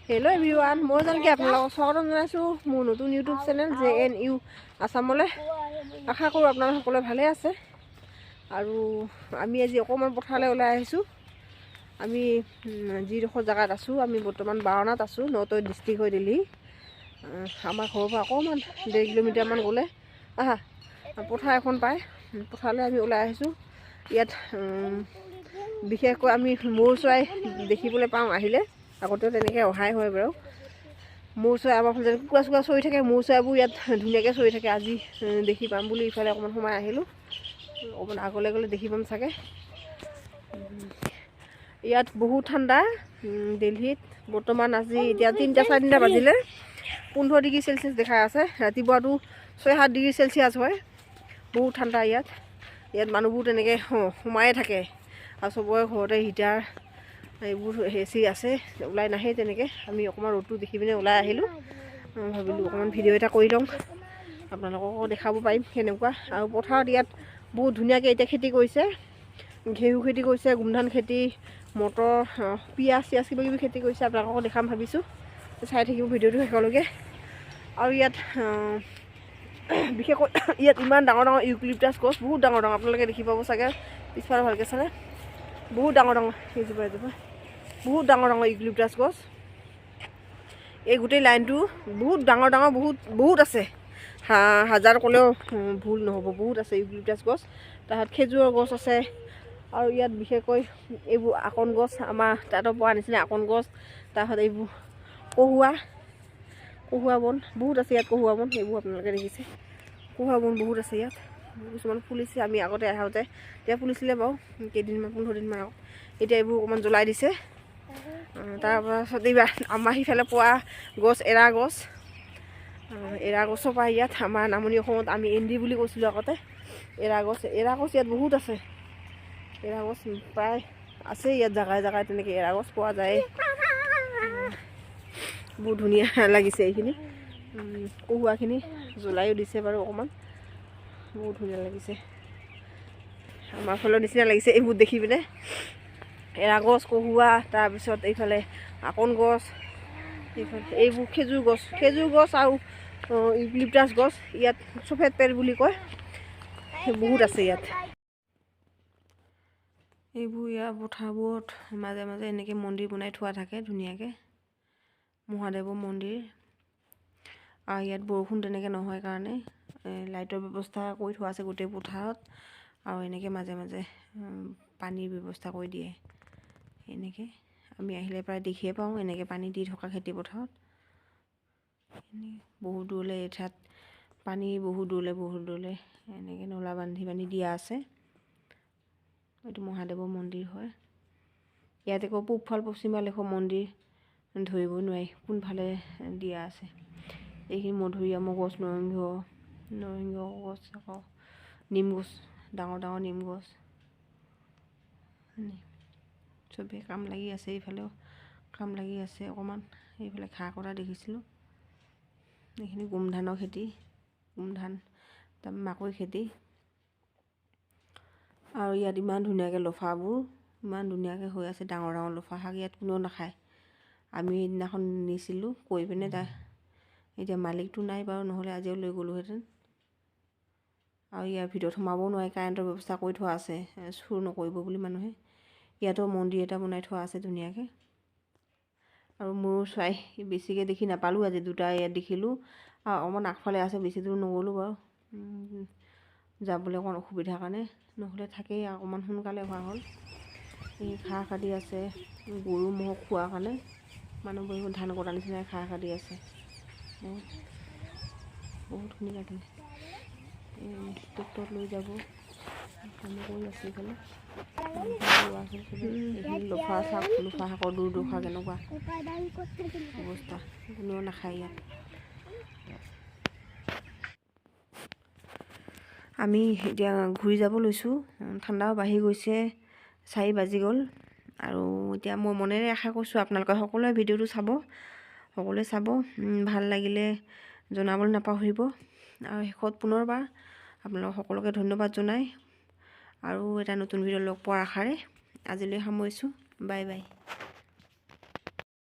Hello' everyone, মই জানকি আপোনালোকক স্বাগতম জনাইছোঁ মোৰ নতুন ইউটিউব চেনেল JNU আছামলৈ। আশা কৰোঁ আপোনালোক সকলোৱে ভালে আছে। আৰু আমি আজি অকণমান পথাৰলৈ ওলাই আহিছোঁ। আমি যিডোখৰ জেগাত আছোঁ, আমি বৰ্তমান বাৰণাত আছোঁ, নগাঁও ডিষ্ট্ৰিক্ট হৈ দিল্লী। আমাৰ ঘৰৰ পৰা অকণমান 1.5 কিলোমিটাৰমান গ'লে পথাৰ এখন পায়। পথাৰলৈ আমি ওলাই আহিছোঁ। ইয়াত বিশেষকৈ আমি মৌ চৰাই দেখিবলৈ পাওঁ আহিলে। আগতেও তেনেকৈ অহাই হয় বাৰু। মৌ চৰাই আমাৰ ফালে কুকুৰা চুকুৰা চৰি থাকে, মৌ চৰাইবোৰ ইয়াত ধুনীয়াকৈ চৰি থাকে। আজি দেখি পাম বুলি ইফালে অকণমান সোমাই আহিলোঁ। অকণমান আগলৈ গ'লে দেখি পাম চাগে। ইয়াত বহুত ঠাণ্ডা। দিল্লীত বৰ্তমান আজি এতিয়া 3-4 বাজিলে 15 ডিগ্ৰী চেলচিয়াছ দেখাই আছে। ৰাতিপুৱাটো 6-7 ডিগ্ৰী চেলচিয়াছ হয়। বহুত ঠাণ্ডা ইয়াত। ইয়াত মানুহবোৰ তেনেকৈ সোমায়ে থাকে আৰু চবৰে ঘৰতে হিটাৰ এইবোৰ AC আছে, ওলাই নাহে তেনেকৈ। আমি অকণমান ৰ'দটো দেখি পিনে ওলাই আহিলোঁ। ভাবিলোঁ অকণমান ভিডিঅ' এটা কৰি লওঁ, আপোনালোককো দেখাব পাৰিম কেনেকুৱা। আৰু পথাৰত ইয়াত বহুত ধুনীয়াকৈ এতিয়া খেতি কৰিছে। ঘেঁহু খেতি কৰিছে, গোমধান খেতি, মটৰ, পিঁয়াজ চিয়াজ কিবা কিবি খেতি কৰিছে। আপোনালোককো দেখাম ভাবিছোঁ, চাই থাকিব ভিডিঅ'টো শেষলৈকে। আৰু ইয়াত বিশেষকৈ ইয়াত ইমান ডাঙৰ ডাঙৰ ইউক্লিপটাছ গছ, বহুত ডাঙৰ ডাঙৰ, আপোনালোকে দেখি পাব চাগে পিছফালে ভালকৈ চালে। বহুত ডাঙৰ ডাঙৰ এজোপা বহুত ডাঙৰ ডাঙৰ ইউক্লিপটাছ গছ। এই গোটেই লাইনটো বহুত ডাঙৰ ডাঙৰ বহুত আছে। হাজাৰ ক'লেও ভুল নহ'ব, বহুত আছে ইউক্লিপটাছ গছ। তাত খেজুৰৰ গছ আছে। আৰু ইয়াত বিশেষকৈ এইবোৰ আকন গছ, আমাৰ তাতো পোৱা নিচিনা আকন গছ। তাৰপিছত এইবোৰ কহুৱা বন বহুত আছে ইয়াত। কহুৱা বন এইবোৰ আপোনালোকে দেখিছে, কহুৱা বন বহুত আছে ইয়াত। কিছুমান ফুলিছে, আমি আগতে আহোঁতে এতিয়া ফুলিছিলে বাৰু কেইদিনমান 15 দিনমান আগত। এতিয়া এইবোৰ অকণমান জ্বলাই দিছে। তাৰপাছত এইবাৰ আমাৰ সিফালে পোৱা গছ এৰা গছৰ পৰা ইয়াত আমাৰ নামনি অসমত আমি এন্দি বুলি কৈছিলোঁ আগতে। এৰা গছ ইয়াত বহুত আছে। এৰা গছ প্ৰায় আছে ইয়াত জেগাই জেগাই, তেনেকৈ এৰা গছ পোৱা যায়। বহুত ধুনীয়া লাগিছে এইখিনি। কহুৱাখিনি জ্বলাইও দিছে বাৰু অকণমান, বহুত ধুনীয়া লাগিছে। আমাৰ ফালৰ নিচিনা লাগিছে এইবোৰ দেখি পিনে। এৰা গছ, কহুৱা, তাৰপিছত এইফালে আকন গছ, এইবোৰ খেজুৰ গছ আৰু ইউক্লিপটাছ গছ। ইয়াত চফেদ পেৰ বুলি কয়, বহুত আছে ইয়াত। এইবোৰ ইয়াৰ পথাৰবোৰত মাজে মাজে এনেকৈ মন্দিৰ বনাই থোৱা থাকে ধুনীয়াকৈ, মহাদেৱৰ মন্দিৰ। আৰু ইয়াত বৰষুণ তেনেকৈ নহয় কাৰণে লাইটৰ ব্যৱস্থা কৰি থোৱা আছে গোটেই পথাৰত। আৰু এনেকৈ মাজে মাজে পানীৰ ব্যৱস্থা কৰি দিয়ে। এনেকৈ আমি আহিলে প্ৰায় দেখিয়ে পাওঁ এনেকৈ পানী দি থকা খেতি পথাৰত। বহুত দূৰলৈ এঠাইত পানী, বহুত দূৰলৈ এনেকৈ নলা বান্ধি দিয়া আছে। এইটো মহাদেৱৰ মন্দিৰ হয়। ইয়াত আকৌ পূবফাল পশ্চিমফাল এখন মন্দিৰ, ধৰিব নোৱাৰি কোনফালে দিয়া আছে। এইখিনি মধুৰিআমৰ গছ, নৰসিংহ গছ, আকৌ নিম গছ, ডাঙৰ ডাঙৰ নিম গছ। চবেই কাম লাগি আছে, এইফালেও কাম লাগি আছে অকণমান। এইফালে ঘাঁহ কটা দেখিছিলোঁ। এইখিনি গোমধানৰ খেতি, গোমধান মাকৈ খেতি। আৰু ইয়াত ইমান ধুনীয়াকৈ লফাবোৰ ইমান ধুনীয়াকৈ হৈ আছে, ডাঙৰ ডাঙৰ লফা শাক। ইয়াত কোনেও নাখায়। আমি সেইদিনাখন নিছিলোঁ কৈ পিনে, এতিয়া মালিকটো নাই বাৰু, নহ'লে আজিও লৈ গ'লোহেঁতেন। আৰু ইয়াৰ ভিতৰত সোমাবও নোৱাৰি, কাৰেণ্টৰ ব্যৱস্থা কৰি থোৱা আছে, চুৰ নকৰিব বুলি মানুহে। ইয়াতো মন্দিৰ এটা বনাই থোৱা আছে ধুনীয়াকৈ। আৰু ময়ূৰ চৰাই বেছিকৈ দেখি নাপালোঁ আজি, 2টা ইয়াত দেখিলোঁ। আৰু অকণমান আগফালে আছে, বেছি দূৰ নগ'লোঁ বাৰু, যাবলৈ অকণ অসুবিধাৰ কাৰণে। নহ'লে থাকেই, অকণমান সোনকালে হোৱা হ'ল। এই ঘাঁহ কাটি আছে গৰু ম'হক খোৱাৰ কাৰণে। মানুহবোৰে ধান কটা নিচিনাই ঘাঁহ কাটি আছে। বহুতখিনি কাটি ট্ৰেক্টৰত লৈ যাব, কাম কৰি আছে এইফালে। এইখিনি লফা শাকৰ দুৰ্দশা কেনেকুৱা অৱস্থা, কোনেও নাখায় ইয়াত। আমি এতিয়া ঘূৰি যাব লৈছোঁ, ঠাণ্ডাও বাঢ়ি গৈছে, 4 বাজি গ'ল। আৰু এতিয়া মই মনেৰে আশা কৰিছোঁ আপোনালোকে সকলোৱে ভিডিঅ'টো চাব, সকলোৱে চাব। ভাল লাগিলে জনাবলৈ নাপাহৰিব। আৰু শেষত পুনৰবাৰ আপোনালোক সকলোকে ধন্যবাদ জনাই আৰু এটা নতুন ভিডিঅ' লগ পোৱাৰ আশাৰে আজিলৈ সামৰিছোঁ। Bye bye.